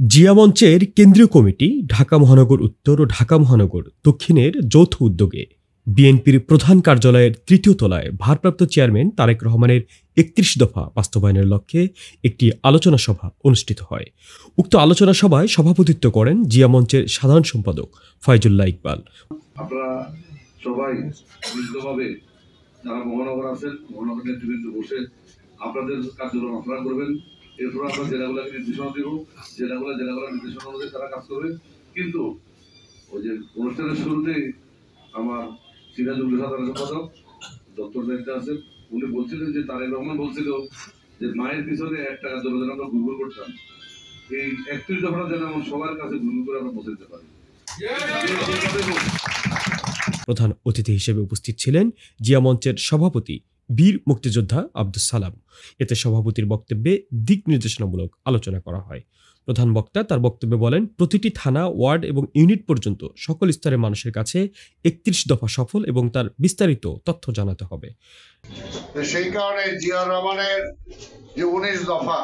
জিয়া মঞ্চের কেন্দ্রীয় কমিটি ঢাকা মহানগর উত্তর ও ঢাকা মহানগর দক্ষিণের যৌথ উদ্যোগে বিএনপির প্রধান কার্যালয়ের তৃতীয় তলায় ভারপ্রাপ্ত চেয়ারম্যান তারেক রহমানের ৩১ দফা বাস্তবায়নের লক্ষ্যে একটি আলোচনা সভা অনুষ্ঠিত হয়। উক্ত আলোচনা সভায় সভাপতিত্ব করেন জিয়া মঞ্চের সাধারণ সম্পাদক ফয়জুল্লাহ ইকবাল। আপনারা সবাই মিলিতভাবে যারা মহানগর আছেন, মহানগর নেতৃবৃন্দ বসে আপনাদের কার্যক্রম আপনারা করবেন। এরপর আমরা জেলাগুলোকে নির্দেশনা দেব, জেলাগুলোর নির্দেশনা অনুযায়ী তারা কাজ করবে। কিন্তু ওই যে অনুষ্ঠানের শুরুতেই আমার সিরাজুল সাধারণ সম্পাদক ডক্টর দায়িত্বে আছেন, উনি বলছিলেন যে তারেক রহমান বলছিল যে মায়ের পিছনে ১ টাকার জন্য যেন আমরা গুগল করতাম, এই ৩১ দফাটা যেন আমার সবার কাছে গুগল করে আমরা পৌঁছাতে পারি। প্রধান অতিথি হিসেবে উপস্থিত ছিলেন জিয়া মঞ্চের সভাপতি বীর মুক্তিযোদ্ধা আব্দুস সালাম। এতে সভাপতির বক্তব্যে দিক নির্দেশনামূলক আলোচনা করা হয়। প্রধান বক্তা তার বক্তব্যে বলেন, প্রতিটি থানা, ওয়ার্ড এবং ইউনিট পর্যন্ত সকল স্তরের মানুষের কাছে ৩১ দফা সফল এবং তার বিস্তারিত তথ্য জানাতে হবে। সেই কারণে জিয়া রহমানের যে ১৯ দফা,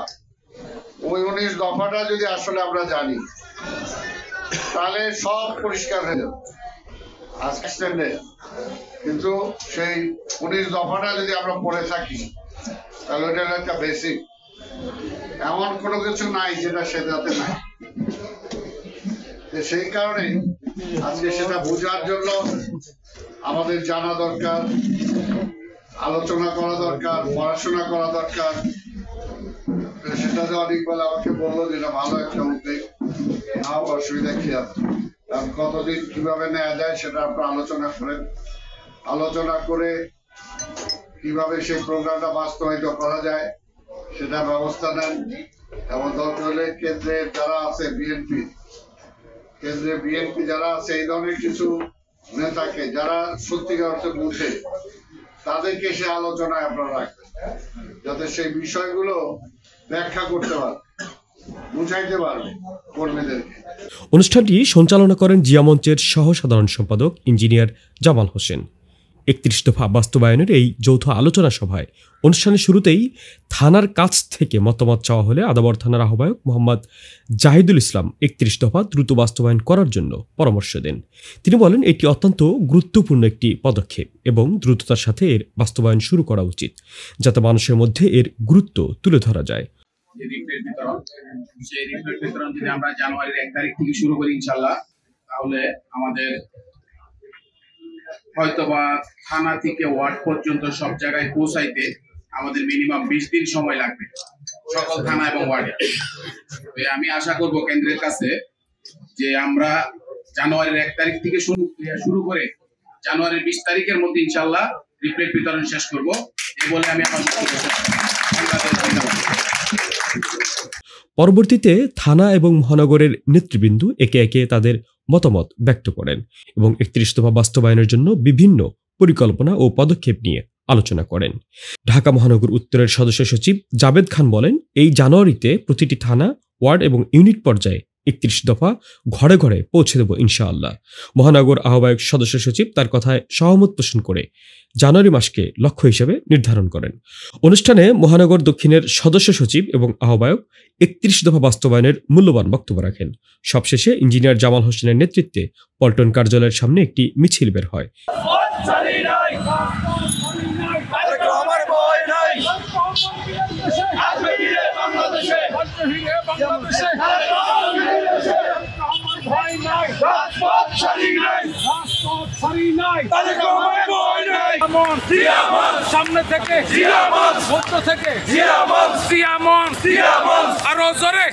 ওই ১৯ দফাটা যদি আসলে আমরা জানি তাহলে সব পরিষ্কার হয়ে যাবে আজকে। কিন্তু সেই ১৯ দফাটা যদি আমরা পড়ে থাকি তাহলে ওটা একটা বেসিক, এমন কোনো কিছু নাই যেটা সেটাতে নাই। সেই কারণে আজকে সেটা বোঝার জন্য আমাদের জানা দরকার, আলোচনা করা দরকার, পড়াশোনা করা দরকার। সেটাতে অনেকবেলা আমাকে বললো যেটা ভালো একটা উদ্যোগ, নাও অসুবিধা কি আছে, কারণ কতদিন কিভাবে নেওয়া যায় সেটা আপনারা আলোচনা করেন। আলোচনা করে কিভাবে সেই প্রোগ্রামটা বাস্তবায়িত করা যায় সেটা ব্যবস্থা নেন। এবং দরকার হলে কেন্দ্রে যারা আছে বিএনপি যারা আছে, এই ধরনের কিছু নেতাকে যারা সত্যিকার অর্থে বুঝে, তাদেরকে সে আলোচনায় আপনারা রাখবেন, যাতে সেই বিষয়গুলো ব্যাখ্যা করতে পারে, বুঝাইতে পারবে কর্মীদেরকে। অনুষ্ঠানটি সঞ্চালনা করেন জিয়া মঞ্চের সহ সাধারণ সম্পাদক ইঞ্জিনিয়ার জামাল হোসেন। ৩১ দফা বাস্তবায়নের এই যৌথ আলোচনা সভায় অনুষ্ঠানের শুরুতেই থানার কাছ থেকে মতামত চাওয়া হলে আদাবর থানার আহ্বায়ক মোহাম্মদ জাহিদুল ইসলাম ৩১ দফা দ্রুত বাস্তবায়ন করার জন্য পরামর্শ দেন। তিনি বলেন, এটি অত্যন্ত গুরুত্বপূর্ণ একটি পদক্ষেপ এবং দ্রুততার সাথে এর বাস্তবায়ন শুরু করা উচিত, যাতে মানুষের মধ্যে এর গুরুত্ব তুলে ধরা যায়। সেই রিপ্লেট বিতরণ যদি আমরা জানুয়ারির ১ তারিখ থেকে শুরু করি ইনশাআল্লাহ, তাহলে আমাদের হয়তোবা থানা থেকে ওয়ার্ড পর্যন্ত সব জায়গায় পৌঁছাইতে আমাদের মিনিমাম ২০ দিন সময় লাগবে, সকল থানা এবং ওয়ার্ডে। আমি আশা করব কেন্দ্রের কাছে যে আমরা জানুয়ারির ১ তারিখ থেকে শুরু করে জানুয়ারির ২০ তারিখের মধ্যে ইনশাআল্লাহ রিপ্লেট বিতরণ শেষ করব, এই বলে আমি আমার পরবর্তীতে থানা এবং মহানগরের নেতৃবৃন্দ একে একে তাদের মতামত ব্যক্ত করেন এবং ৩১ দফা বাস্তবায়নের জন্য বিভিন্ন পরিকল্পনা ও পদক্ষেপ নিয়ে আলোচনা করেন। ঢাকা মহানগর উত্তরের সদস্য সচিব জাবেদ খান বলেন, এই জানুয়ারিতে প্রতিটি থানা, ওয়ার্ড এবং ইউনিট পর্যায়ে ৩১ দফা ঘরে ঘরে পৌঁছে দেব ইনশাআল্লাহ। মহানগর আহ্বায়ক সদস্য সচিব তার কথায় সহমত পোষণ করে জানুয়ারি মাসকে লক্ষ্য হিসেবে নির্ধারণ করেন। অনুষ্ঠানে মহানগর দক্ষিণের সদস্য সচিব এবং আহ্বায়ক ৩১ দফা বাস্তবায়নের মূল্যবান বক্তব্য রাখেন। সবশেষে ইঞ্জিনিয়ার জামাল হোসেনের নেতৃত্বে পল্টন কার্যালয়ের সামনে একটি মিছিল বের হয়। সামনে থেকে মধ্য থেকে আরো জোরে